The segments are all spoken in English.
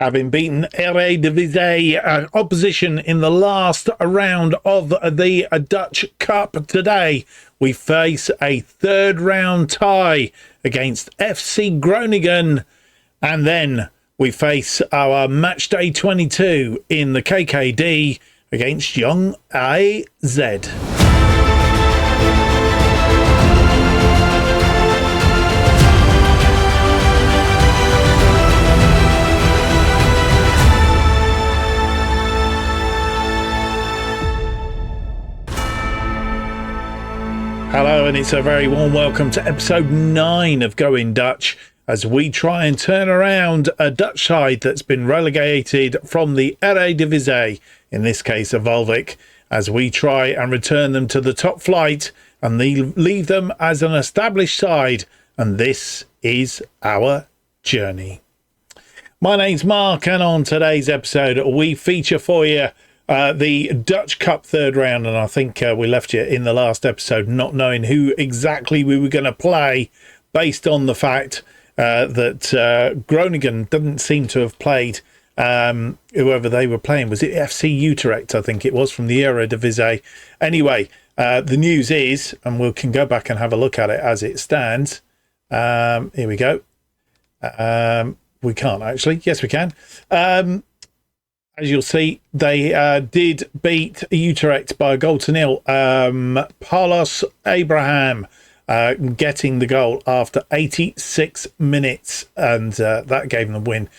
Having beaten Eredivisie opposition in the last round of the Dutch Cup today, we face a third round tie against FC Groningen, and then we face our match day 22 in the KKD against Jong AZ. Hello, and it's a very warm welcome to episode 9 of Going Dutch, as we try and turn around a Dutch side that's been relegated from the Eredivisie, in this case of Waalwijk, as we try and return them to the top flight and leave them as an established side, and this is our journey. My name's Mark, and on today's episode we feature for you the Dutch Cup third round, and I think we left you in the last episode not knowing who exactly we were going to play, based on the fact that Groningen didn't seem to have played whoever they were playing. Was it FC Utrecht? I think it was, from the Eredivisie. Anyway, the news is, and we can go back and have a look at it as it stands. Here we go. We can't actually. Yes, we can. As you'll see, they did beat Utrecht by a goal to nil. Paulus Abraham getting the goal after 86 minutes, and that gave them the win,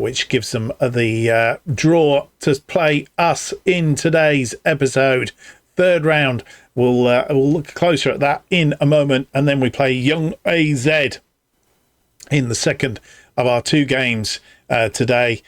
which gives them the draw to play us in today's episode. Third round, we'll look closer at that in a moment, and then we play Jong AZ in the second of our two games today.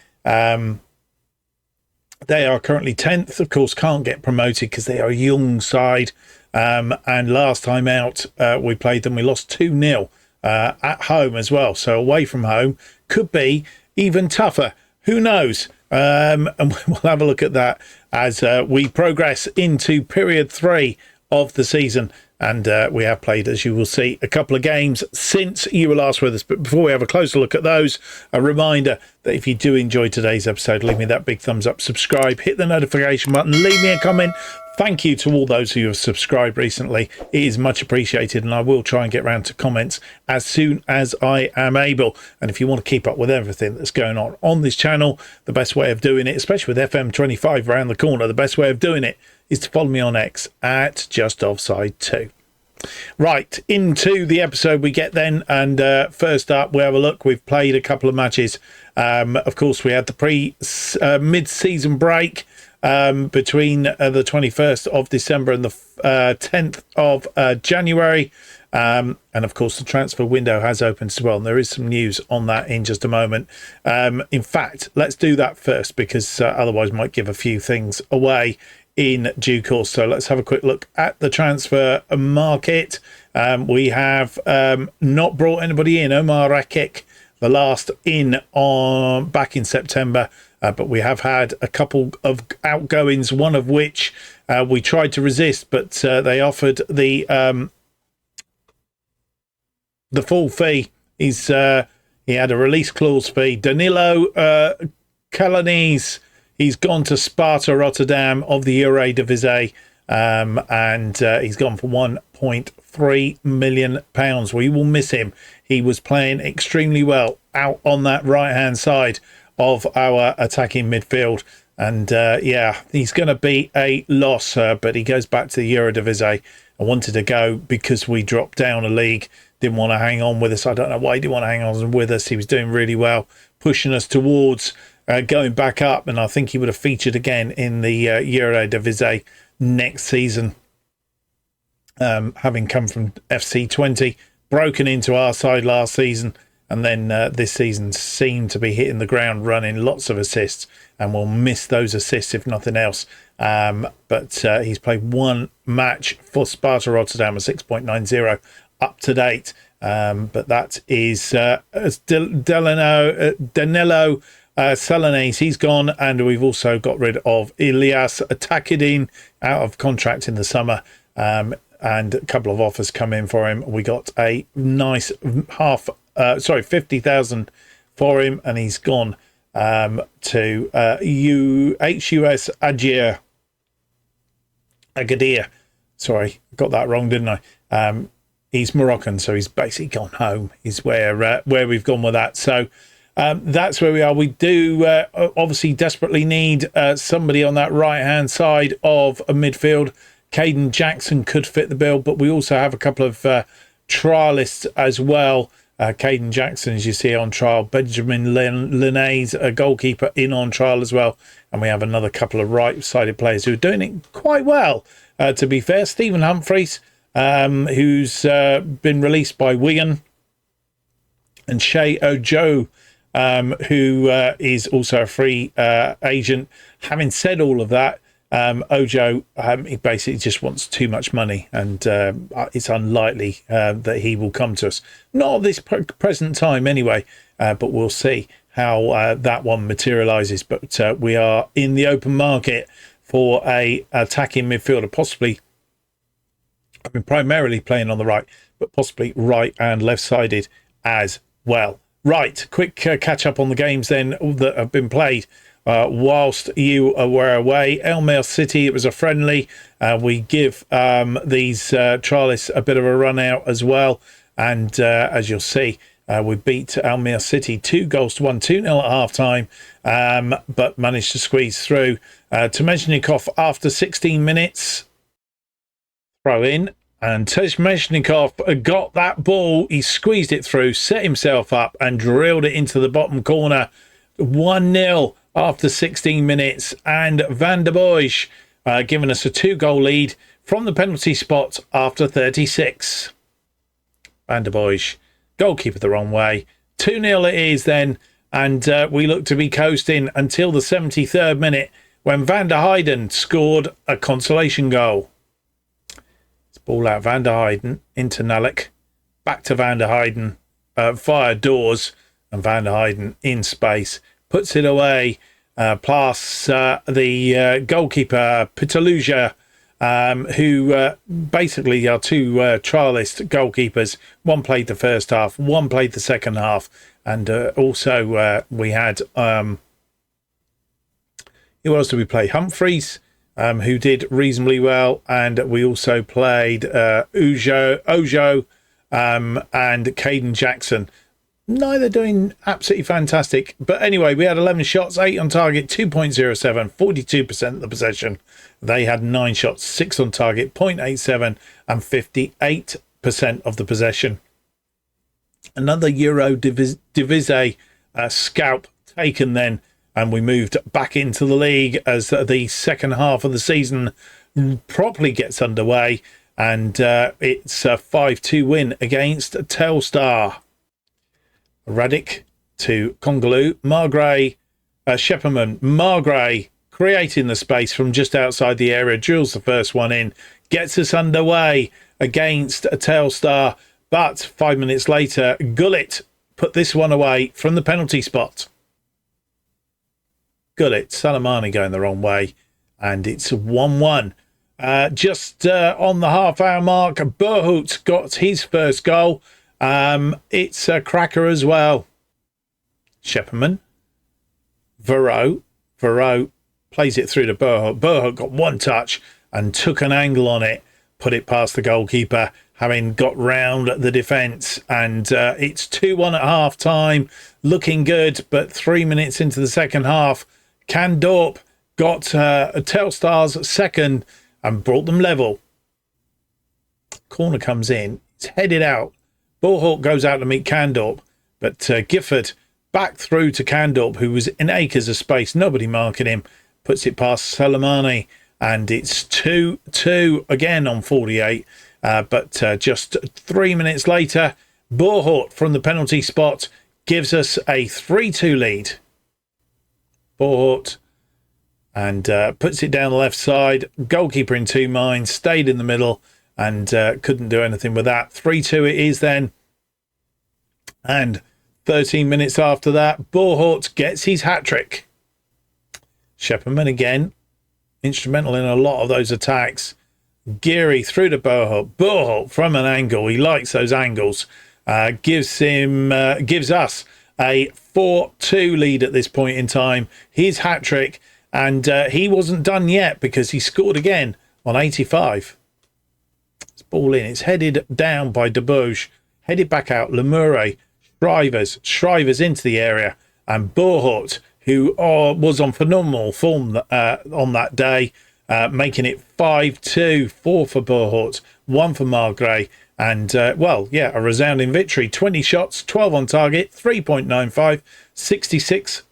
They are currently 10th, of course, can't get promoted because they are a young side. And last time out, we played them, we lost 2-0 at home as well. So away from home could be even tougher. Who knows? And we'll have a look at that as we progress into period 3 of the season. And we have played, as you will see, a couple of games since you were last with us. But before we have a closer look at those, a reminder that if you do enjoy today's episode, leave me that big thumbs up, subscribe, hit the notification button, leave me a comment. Thank you to all those who have subscribed recently. It is much appreciated, and I will try and get round to comments as soon as I am able. And if you want to keep up with everything that's going on this channel, the best way of doing it, especially with FM25 around the corner, the best way of doing it is to follow me on X at JustOffsideFM. Right, into the episode we get then, and first up we have a look. We've played a couple of matches. Of course, we had the mid-season break between the 21st of December and the 10th of January. And of course, the transfer window has opened as well, and there is some news on that in just a moment. In fact, let's do that first, because otherwise might give a few things away in due course. So let's have a quick look at the transfer market. We have not brought anybody in. Omar Rakik, the last in back in September, but we have had a couple of outgoings, one of which we tried to resist, but they offered the full fee. He had a release clause fee. Danilo Kalanis, he's gone to Sparta Rotterdam of the Eredivisie, and he's gone for £1.3 million. We will miss him. He was playing extremely well out on that right-hand side of our attacking midfield. And yeah, he's going to be a loss, but he goes back to the Eredivisie. I wanted to go because we dropped down a league. Didn't want to hang on with us. I don't know why he didn't want to hang on with us. He was doing really well, pushing us towards going back up, and I think he would have featured again in the Eredivisie next season, having come from FC 20, broken into our side last season, and then this season seemed to be hitting the ground running, lots of assists, and we'll miss those assists if nothing else. But he's played one match for Sparta Rotterdam, a 6.90 up to date, but that is Danilo Selanes. He's gone, and we've also got rid of Elias Takidin, out of contract in the summer, and a couple of offers come in for him. We got a nice 50,000 for him, and he's gone to HUS Agadir. Sorry, got that wrong, didn't I? He's Moroccan, so he's basically gone home, is where we've gone with that. So that's where we are. We do obviously desperately need somebody on that right-hand side of a midfield. Caden Jackson could fit the bill, but we also have a couple of trialists as well. Caden Jackson, as you see, on trial. Benjamin Linnaeus, a goalkeeper, in on trial as well. And we have another couple of right-sided players who are doing it quite well, to be fair. Stephen Humphreys, who's been released by Wigan. And Shay Ojo, who is also a free agent. Having said all of that, Ojo, he basically just wants too much money, and it's unlikely that he will come to us. Not at this present time anyway, but we'll see how that one materialises. But we are in the open market for a attacking midfielder, possibly, I mean, primarily playing on the right, but possibly right and left-sided as well. Right, quick catch up on the games then that have been played whilst you were away. Elmere City, it was a friendly. We give these trialists a bit of a run out as well. And as you'll see, we beat Elmere City 2-1, 2-0 at half-time, but managed to squeeze through. Tomezhnikov, after 16 minutes, throw in. And Tomezhnikov got that ball. He squeezed it through, set himself up, and drilled it into the bottom corner. 1-0 after 16 minutes. And Van der Boij giving us a 2-goal lead from the penalty spot after 36. Van der Boij, goalkeeper the wrong way. 2-0 it is then. And we look to be coasting until the 73rd minute, when Van der Heyden scored a consolation goal. Ball out, Van der Heyden into Nalek, back to Van der Heyden, via Doors, and Van der Heyden in space, puts it away, past the goalkeeper, Pitaluja, who basically are two trialist goalkeepers. One played the first half, one played the second half, and also we had, who else did we play? Humphreys, who did reasonably well, and we also played Ojo and Caden Jackson. Neither doing absolutely fantastic, but anyway, we had 11 shots, 8 on target, 2.07, 42% of the possession. They had 9 shots, 6 on target, 0.87, and 58% of the possession. Another Euro Divisie scalp taken then, and we moved back into the league as the second half of the season properly gets underway. And it's a 5-2 win against Telstar. Radic to Kongaloo. Margray, Shepperman. Margray creating the space from just outside the area. Drills the first one in. Gets us underway against Telstar. But 5 minutes later, Gullit put this one away from the penalty spot. Gullit, Salamani going the wrong way, and it's 1-1. Just on the half-hour mark, Burhout got his first goal. It's a cracker as well. Shepperman, Verreau plays it through to Burhout. Burhout got one touch and took an angle on it, put it past the goalkeeper, having got round the defence, and it's 2-1 at half-time, looking good, but 3 minutes into the second half, Kandorp got Telstar's second and brought them level. Corner comes in, it's headed out. Burhout goes out to meet Kandorp, but Gifford back through to Kandorp, who was in acres of space, nobody marking him, puts it past Salamani, and it's 2-2 again on 48. But just 3 minutes later, Burhout from the penalty spot gives us a 3-2 lead. Burhout, and puts it down the left side. Goalkeeper in two minds, stayed in the middle, and couldn't do anything with that. 3-2 it is then. And 13 minutes after that, Burhout gets his hat-trick. Shepperman again, instrumental in a lot of those attacks. Geary through to Burhout. Burhout from an angle. He likes those angles. Gives us a 4-2 lead at this point in time. His hat-trick, and he wasn't done yet because he scored again on 85. It's ball in. It's headed down by Debouche. Headed back out. Lemure, Shrivers into the area. And Bohut, who was on phenomenal form on that day, making it 5-2. 4 for Bohut, 1 for Margray. And, a resounding victory. 20 shots, 12 on target, 3.95, 66%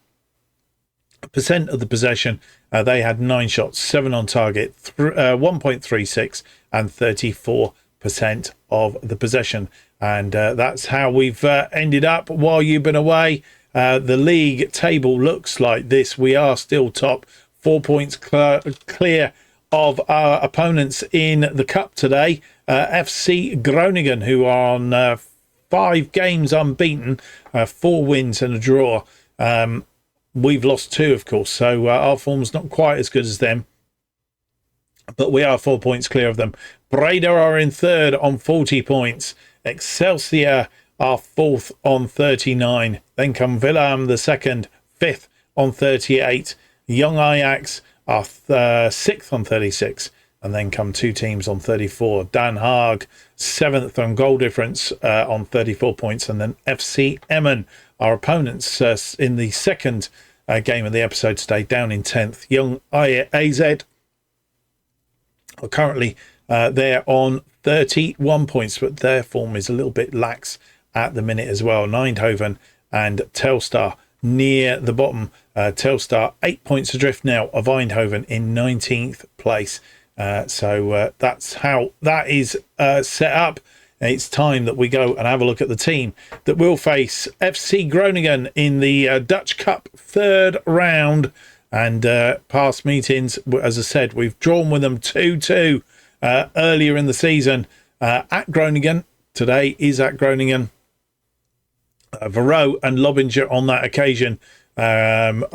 of the possession. They had 9 shots, 7 on target, 1.36, and 34% of the possession. And that's how we've ended up while you've been away. The league table looks like this. We are still top, 4 points clear of our opponents in the cup today. FC Groningen, who are on 5 games unbeaten, 4 wins and a draw. We've lost 2, of course, so our form's not quite as good as them, but we are 4 points clear of them. Breda are in 3rd on 40 points. Excelsior are 4th on 39. Then come Willem the 2nd, 5th on 38. Jong Ajax are 6th on 36. And then come 2 teams on 34. Den Haag, 7th on goal difference on 34 points. And then FC Emmen, our opponents in the second game of the episode today, down in 10th. Jong AZ are currently there on 31 points, but their form is a little bit lax at the minute as well. Eindhoven and Telstar near the bottom. Telstar 8 points adrift now of Eindhoven in 19th place. So that's how that is set up. It's time that we go and have a look at the team that will face FC Groningen in the Dutch Cup 3rd round. And past meetings, as I said, we've drawn with them 2-2 earlier in the season at Groningen. Today is at Groningen. Varro and Lobinger on that occasion. Romato,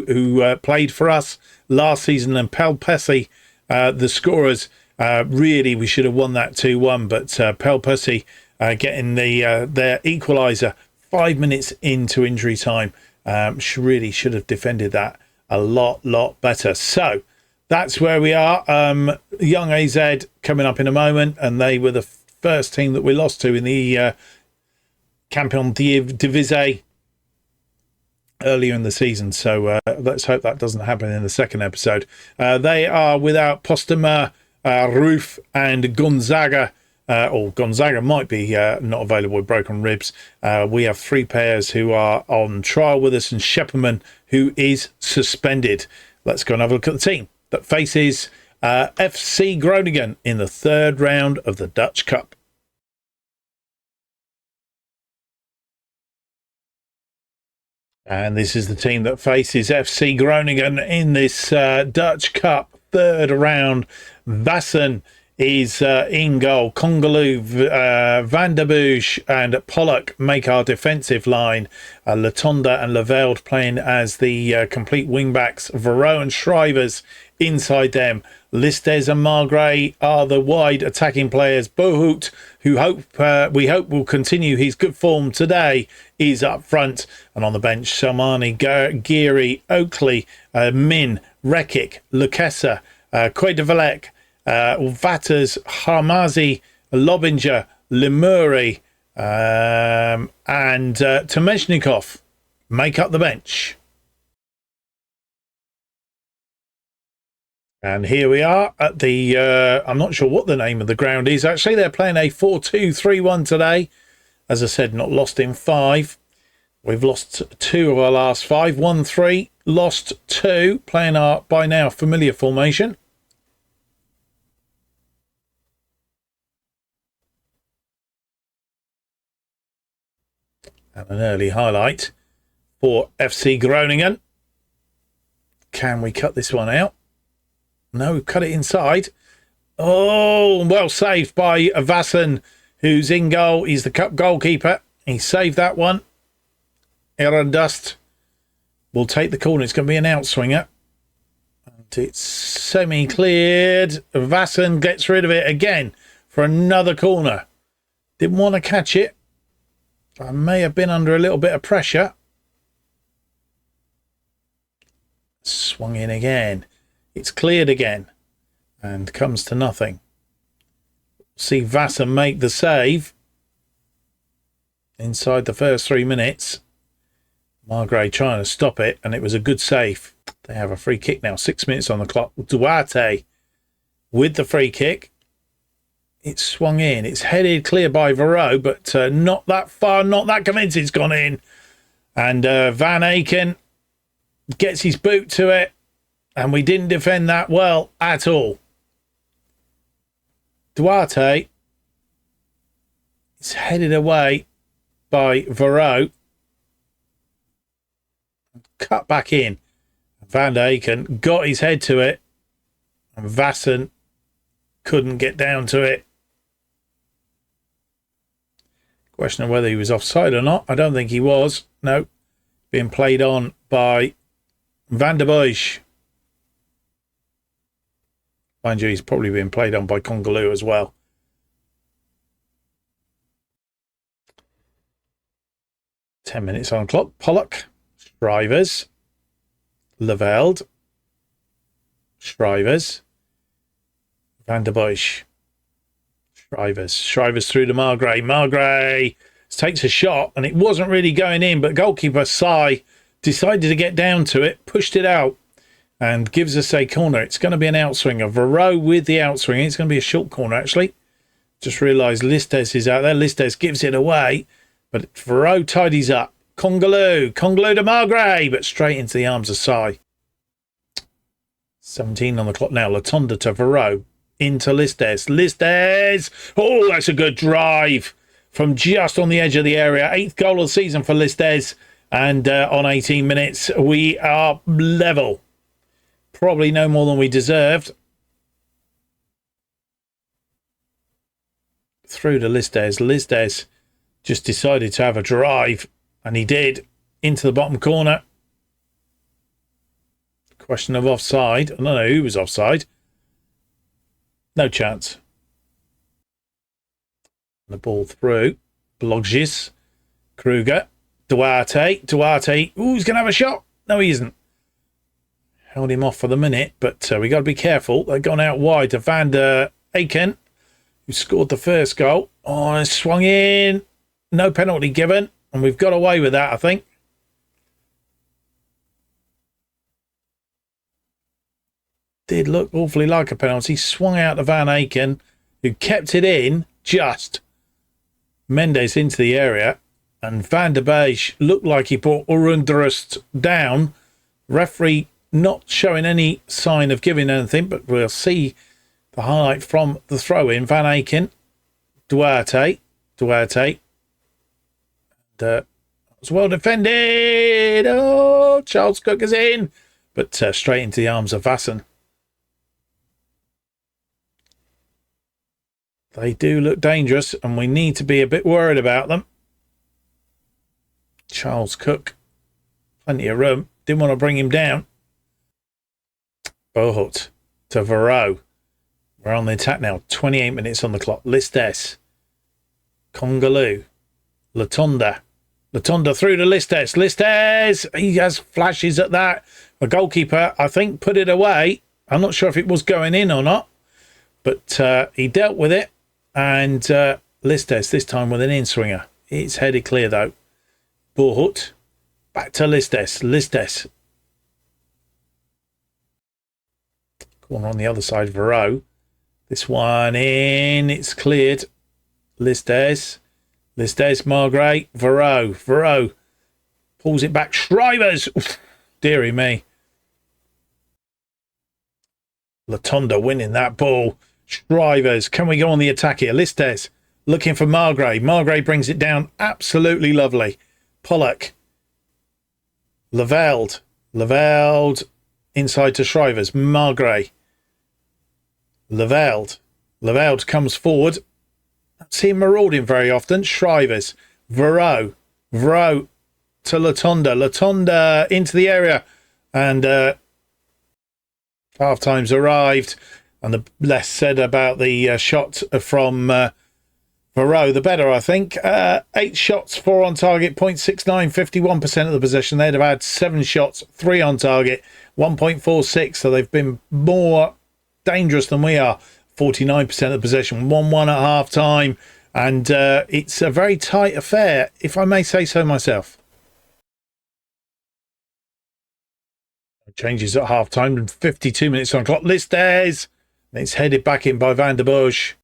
who played for us last season, and Pelpesi, the scorers. Really, we should have won that 2-1, but Pelpesi getting their equaliser 5 minutes into injury time. Really should have defended that a lot better. So that's where we are. Jong AZ coming up in a moment, and they were the first team that we lost to in the Campion Divisie earlier in the season. So let's hope that doesn't happen in the second episode. They are without Postema, Roof, and Gonzaga. Or Gonzaga might be not available with broken ribs. We have 3 players who are on trial with us, and Shepperman, who is suspended. Let's go and have a look at the team that faces FC Groningen in the 3rd round of the Dutch Cup. And this is the team that faces FC Groningen in this Dutch Cup 3rd round. Vassen is in goal. Congaloo, Van der Bosch and Pollock make our defensive line. Latonda and Leveld playing as the complete wing-backs. Varro and Shrivers inside them. Listes and Margray are the wide attacking players. Bohut, who we hope will continue his good form today, is up front. And on the bench, Salmani, Geary, Oakley, Min, Rekic, Lukesa, Quedevalek, Vatters, Harmazi, Lobinger, Lemuri, and Tomeshnikov make up the bench. And here we are at the, I'm not sure what the name of the ground is. Actually, they're playing a 4-2-3-1 today. As I said, not lost in 5. We've lost 2 of our last 5. 1-3, lost 2, playing our, by now, familiar formation. And an early highlight for FC Groningen. Can we cut this one out? No, we've cut it inside. Oh, well saved by Vassen, who's in goal. He's the cup goalkeeper. He saved that one. Erendust will take the corner. It's going to be an outswinger. And it's semi-cleared. Vassen gets rid of it again for another corner. Didn't want to catch it. I may have been under a little bit of pressure. Swung in again. It's cleared again. And comes to nothing. See Vasa make the save. Inside the first 3 minutes. Margrave trying to stop it, and it was a good save. They have a free kick now. 6 minutes on the clock. Duarte with the free kick. It's swung in. It's headed clear by Varro, but not that far, not that convincing. It's gone in. And Van Aken gets his boot to it, and we didn't defend that well at all. Duarte is headed away by Varro. Cut back in. Van Aken got his head to it, and Vassen couldn't get down to it. Question of whether he was offside or not. I don't think he was. No. Being played on by Van der Bosch. Mind you, he's probably being played on by Congaloo as well. Ten minutes on the clock. Pollock. Shrivers. Leveld. Shrivers. Van der Bosch. Shrivers through to Margrave. Margrave takes a shot, and it wasn't really going in, but goalkeeper Sai decided to get down to it, pushed it out, and gives us a corner. It's going to be an outswinger. Varro with the outswinger. It's going to be a short corner, actually. Just realised Listes is out there. Listes gives it away, but Varro tidies up. Congaloo to Margrave, but straight into the arms of Sai. 17 on the clock now. Latonda to Varro. Into Listes. Listes! Oh, that's a good drive from just on the edge of the area. 8th goal of the season for Listes. And on 18 minutes, we are level. Probably no more than we deserved. Through to Listes. Listes just decided to have a drive. And he did. Into the bottom corner. Question of offside. I don't know who was offside. No chance. The ball through. Blogis. Kruger. Duarte. Ooh, he's going to have a shot. No, he isn't. Held him off for the minute, but we got to be careful. They've gone out wide to Van der Aken, who scored the first goal. Oh, and swung in. No penalty given. And we've got away with that, I think. Did look awfully like a penalty. Swung out to Van Aken, who kept it in just. Mendes into the area, and Van der Beek looked like he put Urundrust down. Referee not showing any sign of giving anything, but we'll see the highlight from the throw-in. Van Aken, Duarte. And, was well defended. Oh, Charles Cook is in, but straight into the arms of Vassen. They do look dangerous, and we need to be a bit worried about them. Charles Cook, plenty of room. Didn't want to bring him down. Bohut to Varro. We're on the attack now. 28 minutes on the clock. Listes. Congaloo. Latonda through to Listes. Listes! He has flashes at that. The goalkeeper, I think, put it away. I'm not sure if it was going in or not, but he dealt with it. And Listes, this time with an in-swinger. It's headed clear, though. Bohut. Back to Listes. Corner on the other side, Varro. This one in. It's cleared. Listes, Margrave. Varro. Pulls it back. Shrivers. Dearie me. Latonda winning that ball. Shrivers. Can we go on the attack here? Listes looking for Margrave. Margrave brings it down. Absolutely lovely. Pollock. Leveld inside to Shrivers. Margrave. Leveld comes forward. Don't see him marauding very often. Shrivers. Varro to Latonda into the area. And half time's arrived. And the less said about the shot from Varro, the better, I think. 8 shots, 4 on target, 0.69, 51% of the possession. They'd have had 7 shots, 3 on target, 1.46. So they've been more dangerous than we are. 49% of the possession, 1-1 at half time. And it's a very tight affair, if I may say so myself. Changes at half time and 52 minutes on the clock. Listes. It's headed back in by Van der Bosch.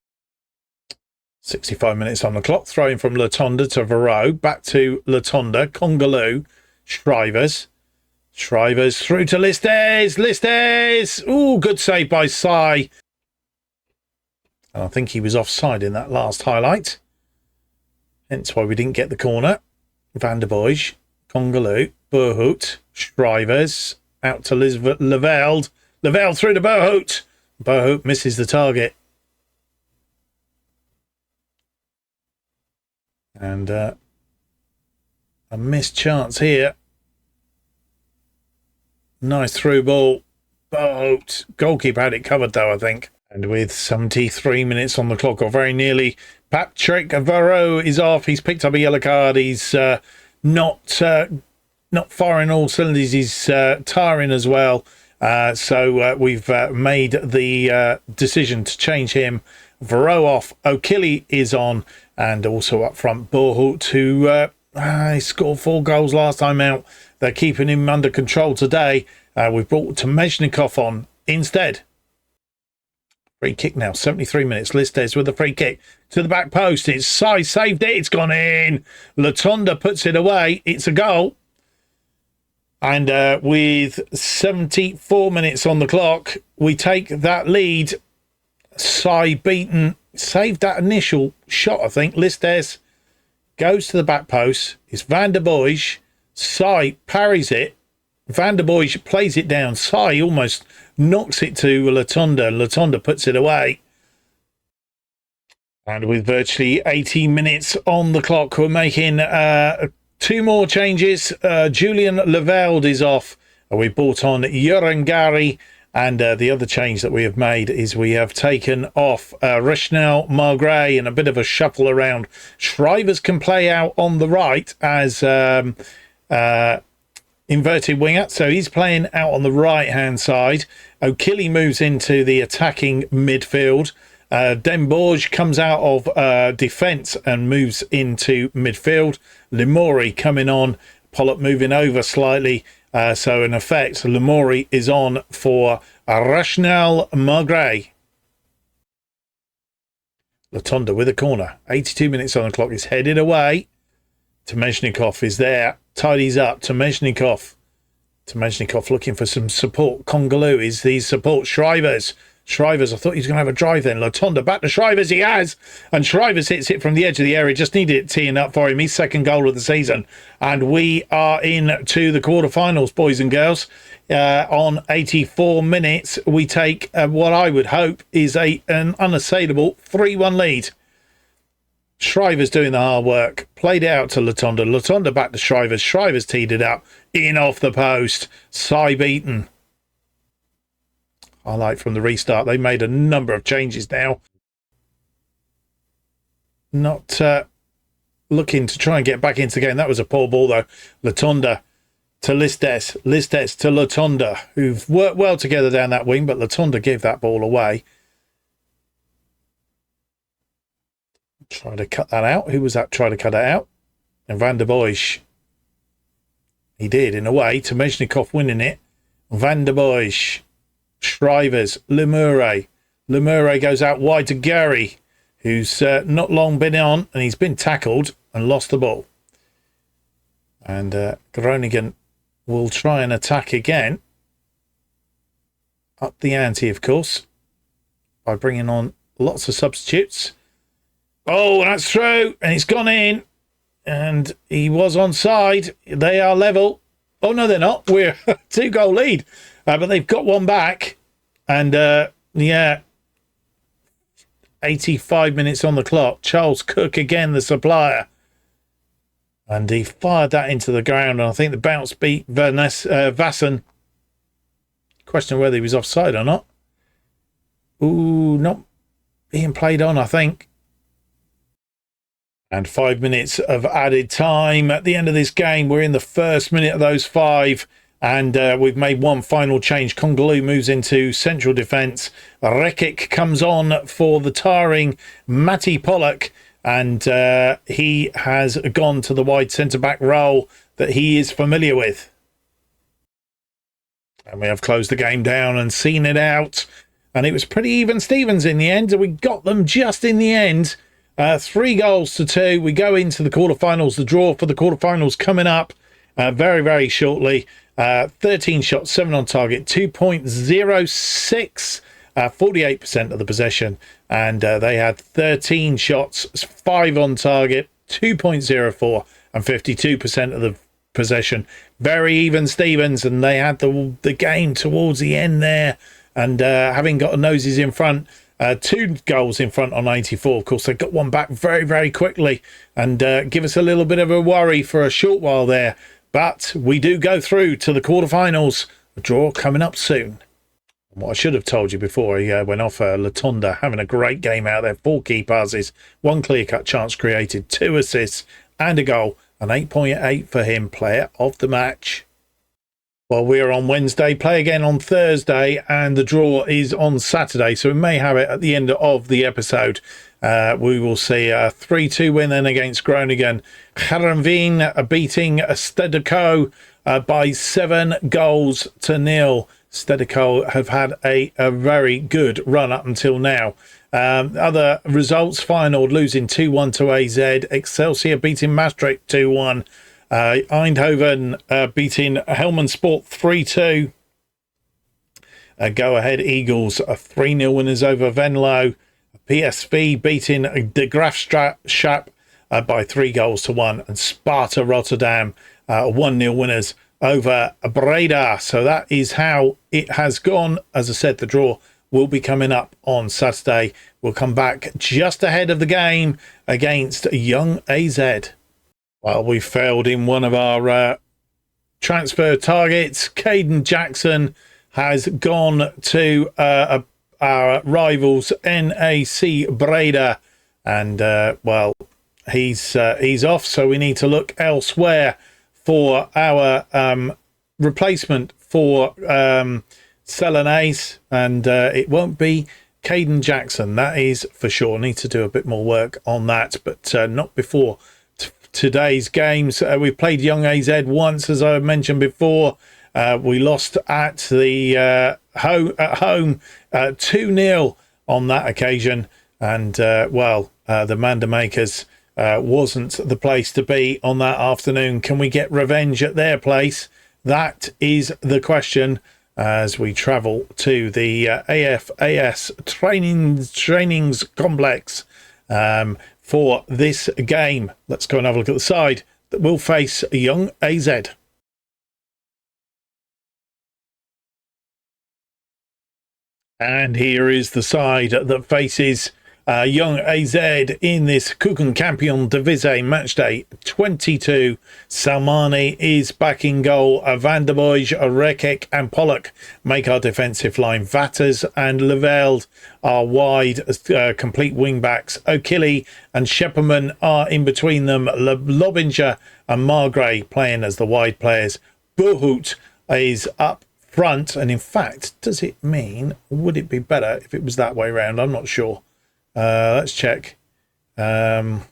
65 minutes on the clock. Throwing from Latonda to Varro. Back to Latonda. Congaloo. Shrivers. Shrivers through to Listes. Listes. Ooh, good save by Sai. And I think he was offside in that last highlight. Hence why we didn't get the corner. Van der Bosch. Congaloo. Burhout. Shrivers. Out to Leveld. Leveld through to Burhout. Burhout misses the target. And a missed chance here. Nice through ball. Burhout. Goalkeeper had it covered though, I think. And with 73 minutes on the clock, or very nearly, Patrick Varro is off. He's picked up a yellow card. He's not firing all cylinders. He's tiring as well. So we've made the decision to change him. Varro off. O'Killy is on. And also up front, Burhout, who he scored 4 goals last time out. They're keeping him under control today. We've brought Tomezhnikov on instead. Free kick now, 73 minutes. Listes with the free kick to the back post. It's Sai saved it. It's gone in. Latonda puts it away. It's a goal. And with 74 minutes on the clock, we take that lead. Sai beaten. Saved that initial shot, I think. Listes goes to the back post. It's Van der Bosch. Sai parries it. Van der Bosch plays it down. Sai almost knocks it to Latonda. Latonda puts it away. And with virtually 80 minutes on the clock, we're making 2 more changes. Julian Leveld is off. We brought on Jurengari. And the other change that we have made is we have taken off Rushnell Margray and a bit of a shuffle around. Shrivers can play out on the right as inverted winger. So he's playing out on the right-hand side. O'Killy moves into the attacking midfield. Demborge comes out of defence and moves into midfield. Limori coming on. Pollock moving over slightly. So in effect, Limori is on for Rushnell Margray. Latonda with a corner. 82 minutes on the clock. Is headed away. Tomezhnikov is there. Tidies up. Tomezhnikov looking for some support. Congaloo is the support. Shrivers, I thought he was going to have a drive then. Latonda back to Shrivers. He has. And Shrivers hits it from the edge of the area. Just needed it teeing up for him. His 2nd goal of the season. And we are into the quarterfinals, boys and girls. On 84 minutes, we take what I would hope is an unassailable 3-1 lead. Shrivers doing the hard work. Played it out to Latonda. Latonda back to Shrivers. Shrivers teed it up. In off the post. Sai beaten. Highlight from the restart. They made a number of changes now. Not looking to try and get back into the game. That was a poor ball though. Latonda to Listes. Listes to Latonda, who've worked well together down that wing, but Latonda gave that ball away. Try to cut that out. Who was that trying to cut it out? And Van der Bosch. He did, in a way. Tomezhnikov winning it. Van der Bosch. Shrivers. Lemure. Lemure goes out wide to Gary, who's not long been on, and he's been tackled and lost the ball. And Groningen will try and attack again. Up the ante, of course, by bringing on lots of substitutes. Oh, that's through, and it's gone in. And he was onside. They are level. Oh, no, they're not. We're 2-goal lead. But they've got one back. And, yeah, 85 minutes on the clock. Charles Cook again, the supplier. And he fired that into the ground. And I think the bounce beat Vassen. Question whether he was offside or not. Ooh, not being played on, I think. And 5 minutes of added time at the end of this game. We're in the first minute of those 5. And we've made one final change. Kongaloo moves into central defence. Rekic comes on for the tiring Matty Pollock. And he has gone to the wide centre-back role that he is familiar with. And we have closed the game down and seen it out. And it was pretty even Stevens in the end. We got them just in the end. 3 goals to 2. We go into the quarterfinals. The draw for the quarterfinals coming up very, very shortly. 13 shots, 7 on target, 2.06, 48% of the possession. And they had 13 shots, 5 on target, 2.04, and 52% of the possession. Very even Stevens, and they had the game towards the end there. And having got noses in front, 2 goals in front on 84. Of course, they got one back very, very quickly and give us a little bit of a worry for a short while there. But we do go through to the quarterfinals. A draw coming up soon. And what I should have told you before I went off, Latonda having a great game out there. 4 key passes, 1 clear-cut chance created, 2 assists and a goal. An 8.8 for him, player of the match. Well, we're on Wednesday, play again on Thursday, and the draw is on Saturday, so we may have it at the end of the episode. We will see a 3-2 win then against Groningen. Heerenveen beating Stedeko by 7 goals to 0. Stedeko have had a very good run up until now. Other results, Feyenoord losing 2-1 to AZ. Excelsior beating Maastricht 2-1. Eindhoven beating Helmond Sport 3-2. Go Ahead Eagles 3-0 winners over Venlo. PSV beating De Graafschap by 3 goals to 1. And Sparta Rotterdam 1-0 winners over Breda. So that is how it has gone. As I said, the draw will be coming up on Saturday. We'll come back just ahead of the game against Jong AZ. Well, we failed in one of our transfer targets. Caden Jackson has gone to our rivals NAC Breda, and well, he's off. So we need to look elsewhere for our replacement for Selenase, and it won't be Caden Jackson. That is for sure. Need to do a bit more work on that, but not before today's games. We've played Jong AZ once, as I mentioned before. We lost at the home 2-0 on that occasion, and well, the Mandamakers wasn't the place to be on that afternoon. Can we get revenge at their place? That is the question as we travel to the AFAS trainings complex for this game. Let's go and have a look at the side that will face Jong AZ. And here is the side that faces Jong AZ in this Keukenkampioen Divisie matchday 22. Salmani is back in goal. Van der Boij, Rekic and Pollock make our defensive line. Vatters and Leveld are wide, complete wing backs. O'Killy and Shepperman are in between them. Lobinger and Margray playing as the wide players. Bohut is up front, and in fact, would it be better if it was that way round? I'm not sure. Let's check. Actually,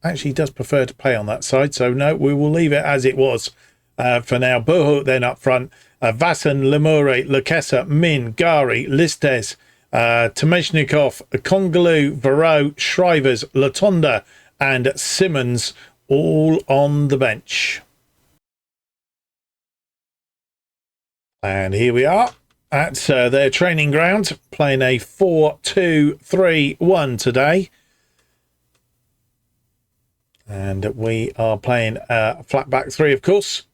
he does prefer to play on that side, so no, we will leave it as it was for now. Bohut then up front. Vassen, Lemure, Lekessa, Min, Gari, Listes, Temeshnikov, Kongaloo, Varro, Shrivers, Latonda and Simmons all on the bench. And here we are at their training ground, playing a 4-2-3-1 today. And we are playing flat back 3, of course.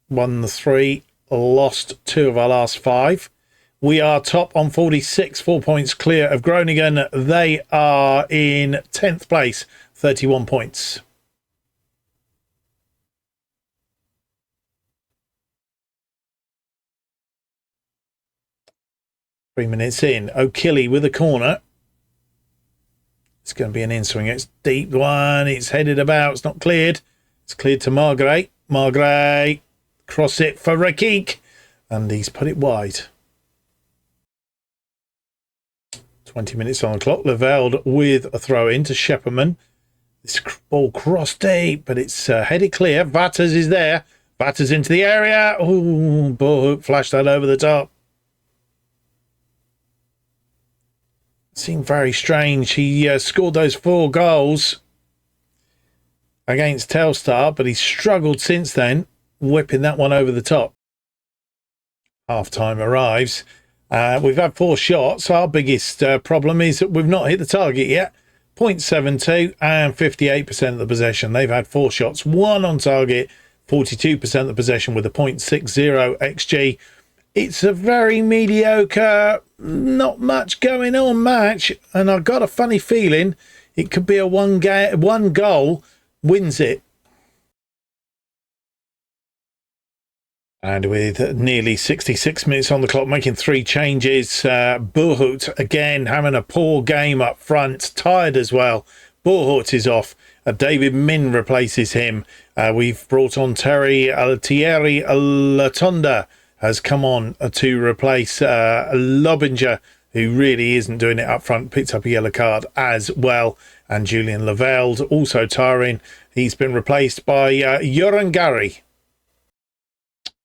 Won the 3, lost 2 of our last 5. We are top on 46, 4 points clear of Groningen. They are in 10th place, 31 points. Three minutes in, O'Killy with a corner. It's going to be an in-swing. It's deep one. It's headed about. It's not cleared. It's cleared to Margaret. Margaret. Cross it for Rakik. And he's put it wide. 20 minutes on the clock. Lavelde with a throw in to Shepperman. This ball crossed deep, but it's headed clear. Vatters is there. Vatters into the area. Oh, Bohout flashed that over the top. Seemed very strange. He scored those 4 goals against Telstar, but he's struggled since then, whipping that one over the top. Half-time arrives. We've had 4 shots. Our biggest problem is that we've not hit the target yet. 0.72 and 58% of the possession. They've had 4 shots, 1 on target, 42% of the possession with a 0.60 XG. It's a very mediocre, not much going on match, and I've got a funny feeling it could be a one goal wins it. And with nearly 66 minutes on the clock, making 3 changes, Bohout again having a poor game up front, tired as well. Bohout is off. David Min replaces him. We've brought on Thierry Latonda has come on to replace Lobinger, who really isn't doing it up front, picked up a yellow card as well. And Julian Lavelde also tiring. He's been replaced by Joran Gary.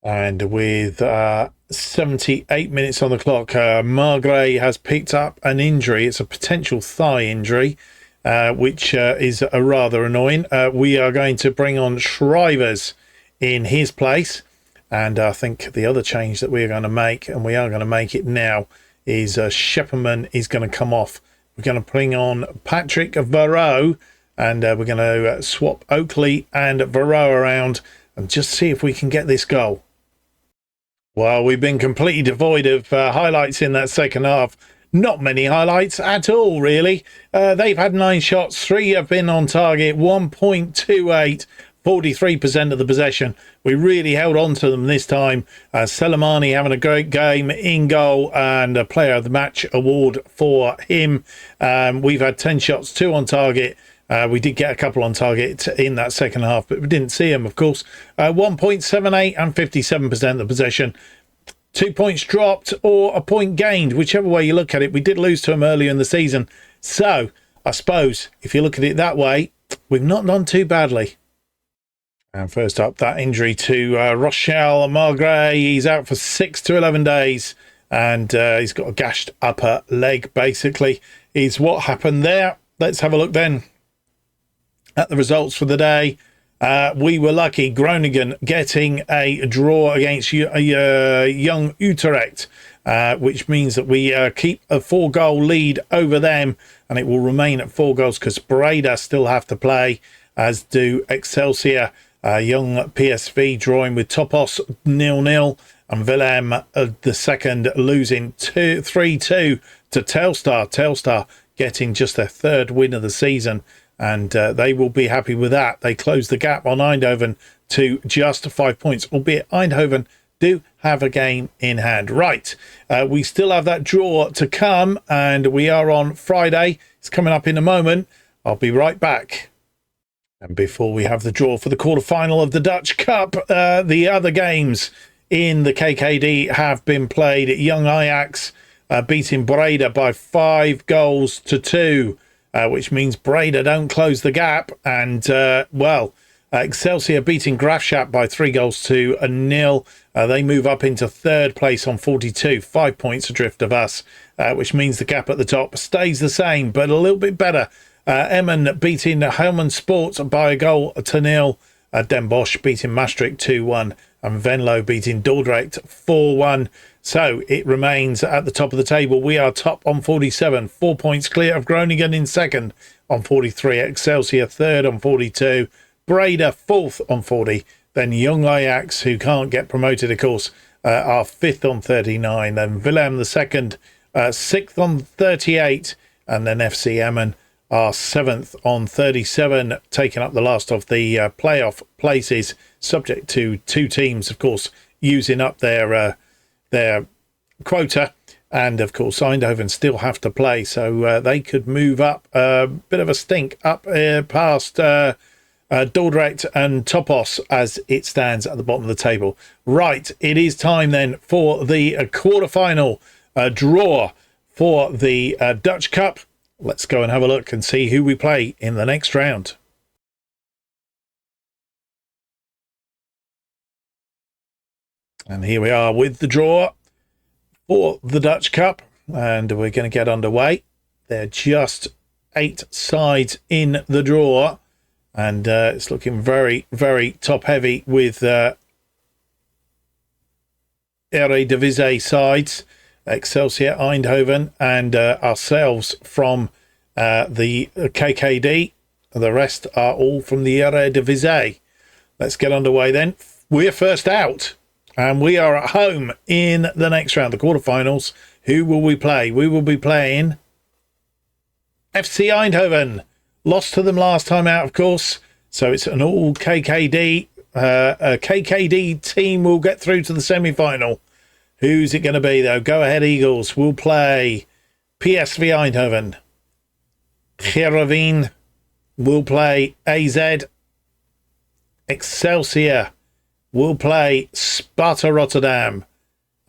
And with 78 minutes on the clock, Margret has picked up an injury. It's a potential thigh injury, which is rather annoying. We are going to bring on Shrivers in his place. And I think the other change that we are going to make, and we are going to make it now, is Shepperman is going to come off. We're going to bring on Patrick Varro, and we're going to swap Oakley and Varro around and just see if we can get this goal. Well, we've been completely devoid of highlights in that second half. Not many highlights at all, really. They've had 9 shots. 3 have been on target. 1.28. 43% of the possession. We really held on to them this time. Selemani having a great game in goal and a player of the match award for him. We've had 10 shots, 2 on target. We did get a couple on target in that second half, but we didn't see them, of course. 1.78 and 57% of the possession. 2 points dropped or a point gained, whichever way you look at it. We did lose to them earlier in the season. So I suppose if you look at it that way, we've not done too badly. And first up, that injury to Rochelle Margret. He's out for 6 to 11 days. And he's got a gashed upper leg, basically, is what happened there. Let's have a look then at the results for the day. We were lucky. Groningen getting a draw against Jong Utrecht, which means that we keep a 4-goal lead over them. And it will remain at 4 goals because Breda still have to play, as do Excelsior. Young PSV drawing with Topos 0-0, and Willem the second losing 3-2 to Telstar. Telstar getting just their 3rd win of the season, and they will be happy with that. They close the gap on Eindhoven to just 5 points, albeit Eindhoven do have a game in hand. Right, we still have that draw to come, and we are on Friday. It's coming up in a moment. I'll be right back. And before we have the draw for the quarterfinal of the Dutch Cup, the other games in the KKD have been played. Young Ajax beating Breda by 5 goals to 2, which means Breda don't close the gap. And, Excelsior beating Graafschap by 3 goals to 0. They move up into 3rd place on 42, 5 points adrift of us, which means the gap at the top stays the same, but a little bit better. Emmen beating Helmond Sport by 1 to 0. Den Bosch beating Maastricht 2-1. And Venlo beating Dordrecht 4-1. So it remains at the top of the table. We are top on 47. 4 points clear of Groningen in 2nd on 43. Excelsior 3rd on 42. Breda 4th on 40. Then Young Ajax, who can't get promoted, of course, are 5th on 39. Then Willem the 2nd, 6th on 38. And then FC Emmen are 7th on 37, taking up the last of the playoff places, subject to 2 teams, of course, using up their quota. And, of course, Eindhoven still have to play, so they could move up a bit of a stink up past Dordrecht and Topos as it stands at the bottom of the table. Right, it is time then for the quarterfinal draw for the Dutch Cup. Let's go and have a look and see who we play in the next round. And here we are with the draw for the Dutch Cup, and we're going to get underway. They're just 8 sides in the draw, and it's looking very, very top heavy with Eredivisie sides, Excelsior, Eindhoven, and ourselves from the KKD. The rest are all from the Eredivisie. Let's get underway then. We're first out, and we are at home in the next round, the quarterfinals. Who will we play? We will be playing FC Eindhoven. Lost to them last time out, of course. So it's an all KKD. A KKD team will get through to the semi-final. Who's it going to be, though? Go Ahead Eagles will play PSV Eindhoven. Heerenveen will play AZ. Excelsior will play Sparta Rotterdam.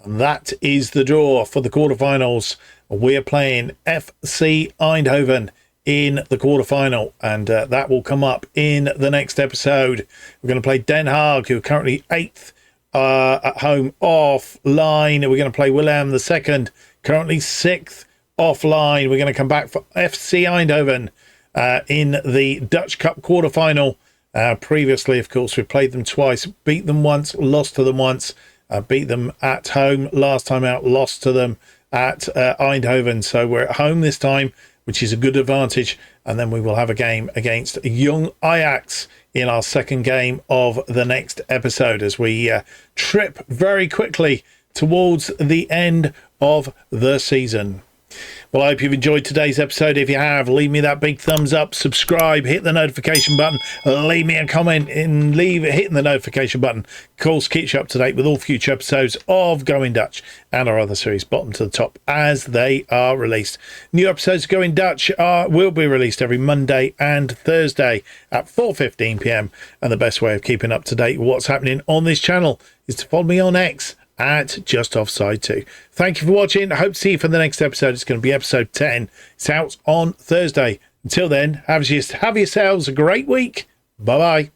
And that is the draw for the quarterfinals. We're playing FC Eindhoven in the quarterfinal, and that will come up in the next episode. We're going to play Den Haag, who are currently 8th at home offline. We're going to play Willem II, currently 6th offline. We're going to come back for FC Eindhoven in the Dutch Cup quarterfinal. Previously, of course, we played them twice, beat them once, lost to them once, beat them at home last time out, lost to them at Eindhoven. So we're at home this time, which is a good advantage. And then we will have a game against Jong Ajax in our second game of the next episode as we trip very quickly towards the end of the season. Well, I hope you've enjoyed today's episode. If you have, leave me that big thumbs up, subscribe, hit the notification button, leave me a comment, and hitting the notification button. Of course, keeps you up to date with all future episodes of Going Dutch and our other series, bottom to the top, as they are released. New episodes of Going Dutch will be released every Monday and Thursday at 4:15 p.m. And the best way of keeping up to date with what's happening on this channel is to follow me on X at JustOffsideFM. Thank you for watching. I hope to see you for the next episode. It's going to be episode 10. It's out on Thursday. Until then, have yourselves a great week. Bye-bye.